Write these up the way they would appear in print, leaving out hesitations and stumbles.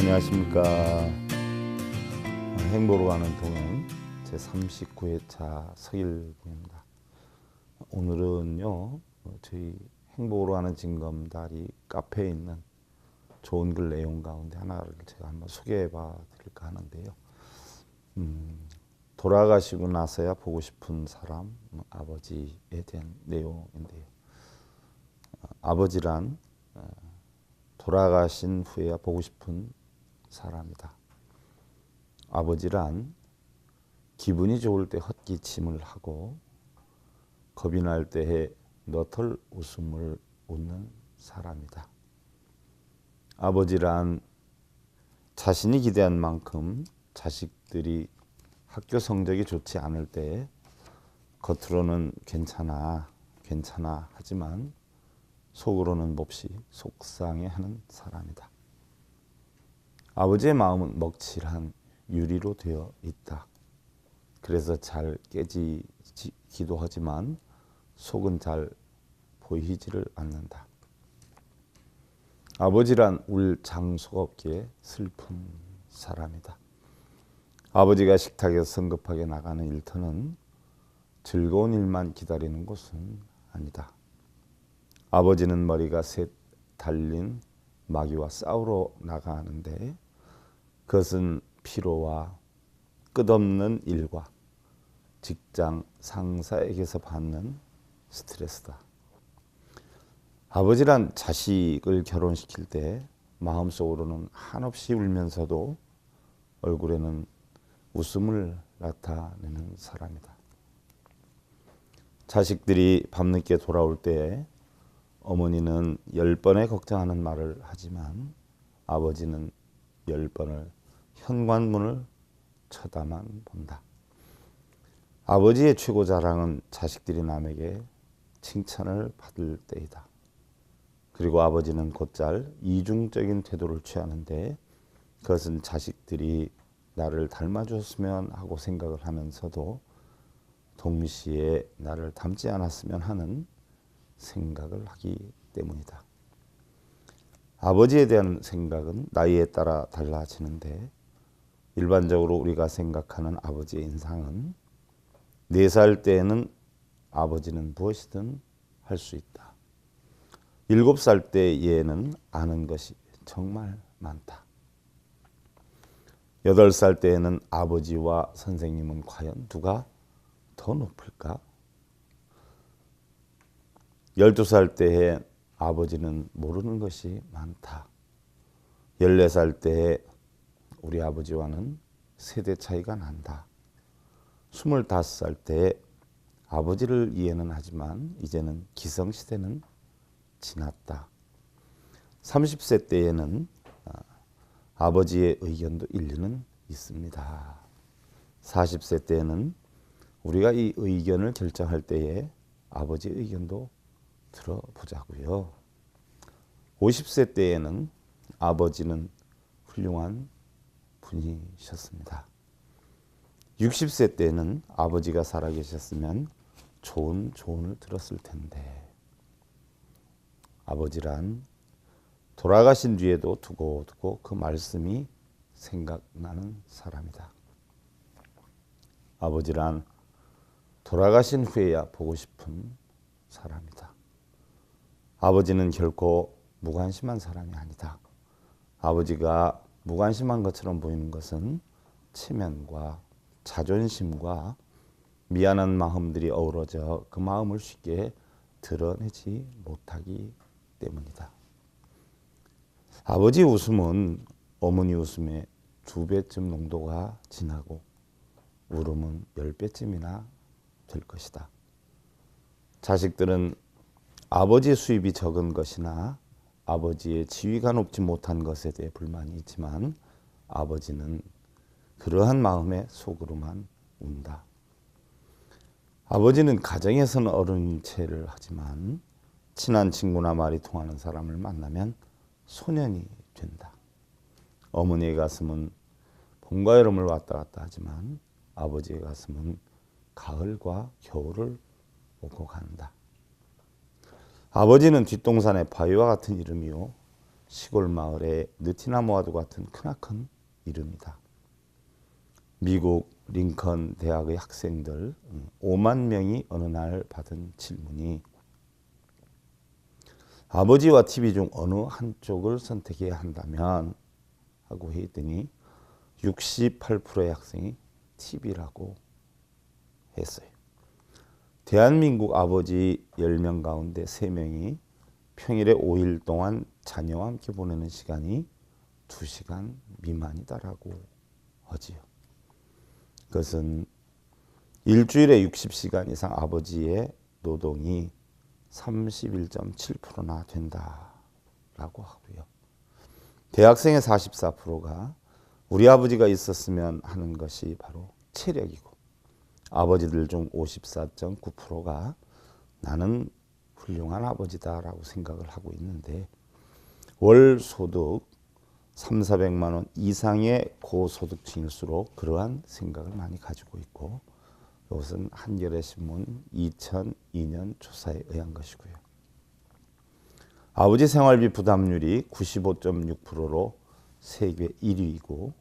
안녕하십니까. 행보로 가는 동행 제39회차 서일봉입니다. 오늘은요, 저희 행보로 가는 징검다리 카페에 있는 좋은 글 내용 가운데 하나를 제가 한번 소개해 봐 드릴까 하는데요. 돌아가시고 나서야 보고 싶은 사람, 아버지에 대한 내용인데요. 아버지란 돌아가신 후에야 보고 싶은 사람이다. 아버지란 기분이 좋을 때 헛기침을 하고 겁이 날 때에 너털 웃음을 웃는 사람이다. 아버지란 자신이 기대한 만큼 자식들이 학교 성적이 좋지 않을 때 겉으로는 괜찮아 하지만 속으로는 몹시 속상해하는 사람이다. 아버지의 마음은 먹칠한 유리로 되어 있다. 그래서 잘 깨지기도 하지만 속은 잘 보이지를 않는다. 아버지란 울 장소가 없기에 슬픈 사람이다. 아버지가 식탁에서 성급하게 나가는 일터는 즐거운 일만 기다리는 곳은 아니다. 아버지는 머리가 셋 달린 마귀와 싸우러 나가는데 그것은 피로와 끝없는 일과 직장 상사에게서 받는 스트레스다. 아버지란 자식을 결혼시킬 때 마음속으로는 한없이 울면서도 얼굴에는 웃음을 나타내는 사람이다. 자식들이 밤늦게 돌아올 때 어머니는 10번의 걱정하는 말을 하지만 아버지는 10번을 현관문을 쳐다만 본다. 아버지의 최고 자랑은 자식들이 남에게 칭찬을 받을 때이다. 그리고 아버지는 곧잘 이중적인 태도를 취하는데 그것은 자식들이 나를 닮아줬으면 하고 생각을 하면서도 동시에 나를 닮지 않았으면 하는 생각을 하기 때문이다. 아버지에 대한 생각은 나이에 따라 달라지는데 일반적으로 우리가 생각하는 아버지의 인상은 4살 때에는 아버지는 무엇이든 할 수 있다. 7살 때에는 아는 것이 정말 많다. 8살 때에는 아버지와 선생님은 과연 누가 더 높을까? 12살 때에 아버지는 모르는 것이 많다. 14살 때에 우리 아버지와는 세대 차이가 난다. 25살 때에 아버지를 이해는 하지만 이제는 기성시대는 지났다. 30세 때에는 아버지의 의견도 일리는 있습니다. 40세 때에는 우리가 이 의견을 결정할 때에 아버지의 의견도 들어보자고요. 50세 때에는 아버지는 훌륭한 분이셨습니다. 60세 때에는 아버지가 살아계셨으면 좋은 조언을 들었을 텐데 아버지란 돌아가신 뒤에도 두고두고 그 말씀이 생각나는 사람이다. 아버지란 돌아가신 후에야 보고 싶은 사람이다. 아버지는 결코 무관심한 사람이 아니다. 아버지가 무관심한 것처럼 보이는 것은 체면과 자존심과 미안한 마음들이 어우러져 그 마음을 쉽게 드러내지 못하기 때문이다. 아버지 웃음은 어머니 웃음의 2배쯤 농도가 진하고 울음은 10배쯤이나 될 것이다. 자식들은 아버지의 수입이 적은 것이나 아버지의 지위가 높지 못한 것에 대해 불만이 있지만 아버지는 그러한 마음에 속으로만 운다. 아버지는 가정에서는 어른인 체를 하지만 친한 친구나 말이 통하는 사람을 만나면 소년이 된다. 어머니의 가슴은 봄과 여름을 왔다 갔다 하지만 아버지의 가슴은 가을과 겨울을 오고 간다. 아버지는 뒷동산의 바위와 같은 이름이요 시골 마을의 느티나무와도 같은 크나큰 이름이다. 미국 링컨 대학의 학생들 5만 명이 어느 날 받은 질문이 아버지와 TV 중 어느 한쪽을 선택해야 한다면 하고 했더니 68%의 학생이 TV라고 했어요. 대한민국 아버지 10명 가운데 3명이 평일에 5일 동안 자녀와 함께 보내는 시간이 2시간 미만이다라고 하지요. 그것은 일주일에 60시간 이상 아버지의 노동이 31.7%나 된다라고 하고요. 대학생의 44%가 우리 아버지가 있었으면 하는 것이 바로 체력이고, 아버지들 중 54.9%가 나는 훌륭한 아버지다라고 생각을 하고 있는데, 월 소득 3,400만 원 이상의 고소득층일수록 그러한 생각을 많이 가지고 있고, 이것은 한겨레신문 2002년 조사에 의한 것이고요. 아버지 생활비 부담률이 95.6%로 세계 1위이고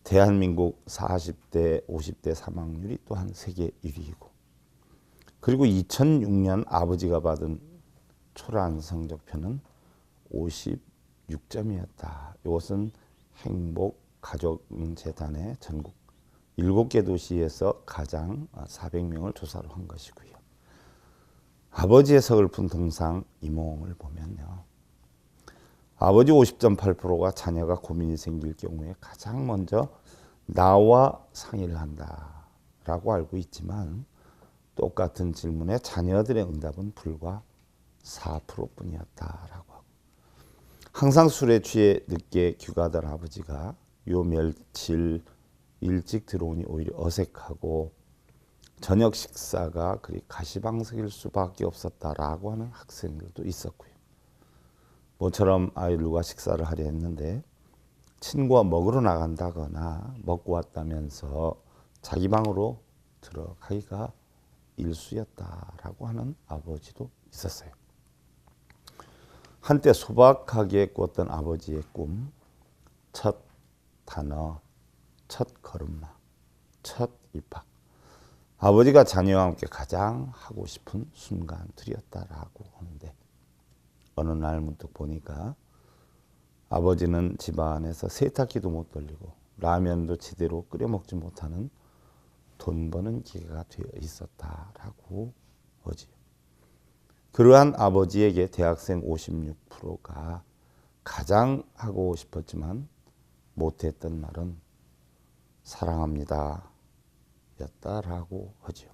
대한민국 40대, 50대 사망률이 또한 세계 1위이고, 그리고 2006년 아버지가 받은 초라한 성적표는 56점이었다. 이것은 행복가족재단의 전국 7개 도시에서 가장 400명을 조사를 한 것이고요. 아버지의 서글픈 동상 이몽을 보면요, 아버지 50.8%가 자녀가 고민이 생길 경우에 가장 먼저 나와 상의를 한다라고 알고 있지만, 똑같은 질문에 자녀들의 응답은 불과 4%뿐이었다라고 하고, 항상 술에 취해 늦게 귀가하던 아버지가 요 며칠 일찍 들어오니 오히려 어색하고 저녁 식사가 그리 가시방석일 수밖에 없었다라고 하는 학생들도 있었고요. 모처럼 아이들과 식사를 하려 했는데 친구와 먹으러 나간다거나 먹고 왔다면서 자기 방으로 들어가기가 일쑤였다라고 하는 아버지도 있었어요. 한때 소박하게 꿨던 아버지의 꿈, 첫 단어, 첫 걸음마, 첫 입학, 아버지가 자녀와 함께 가장 하고 싶은 순간들이었다라고 하는데, 어느 날 문득 보니까 아버지는 집안에서 세탁기도 못 돌리고 라면도 제대로 끓여 먹지 못하는 돈 버는 기계가 되어 있었다라고 하지요. 그러한 아버지에게 대학생 56%가 가장 하고 싶었지만 못했던 말은 사랑합니다 였다라고 하죠.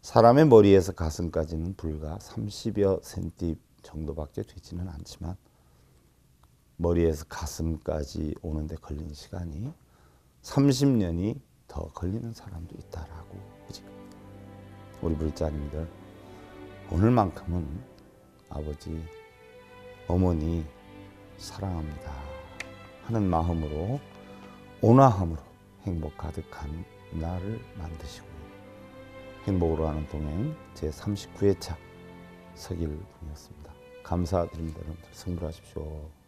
사람의 머리에서 가슴까지는 불과 30여 센티 정도밖에 되지는 않지만 머리에서 가슴까지 오는데 걸린 시간이 30년이 더 걸리는 사람도 있다라고 하죠. 우리 불자님들, 오늘만큼은 아버지, 어머니 사랑합니다 하는 마음으로, 온화함으로 행복 가득한 날을 만드시고요. 행복으로 하는 동행 제39회차 서길분이었습니다. 감사드립니다. 여러분들 성불하십시오.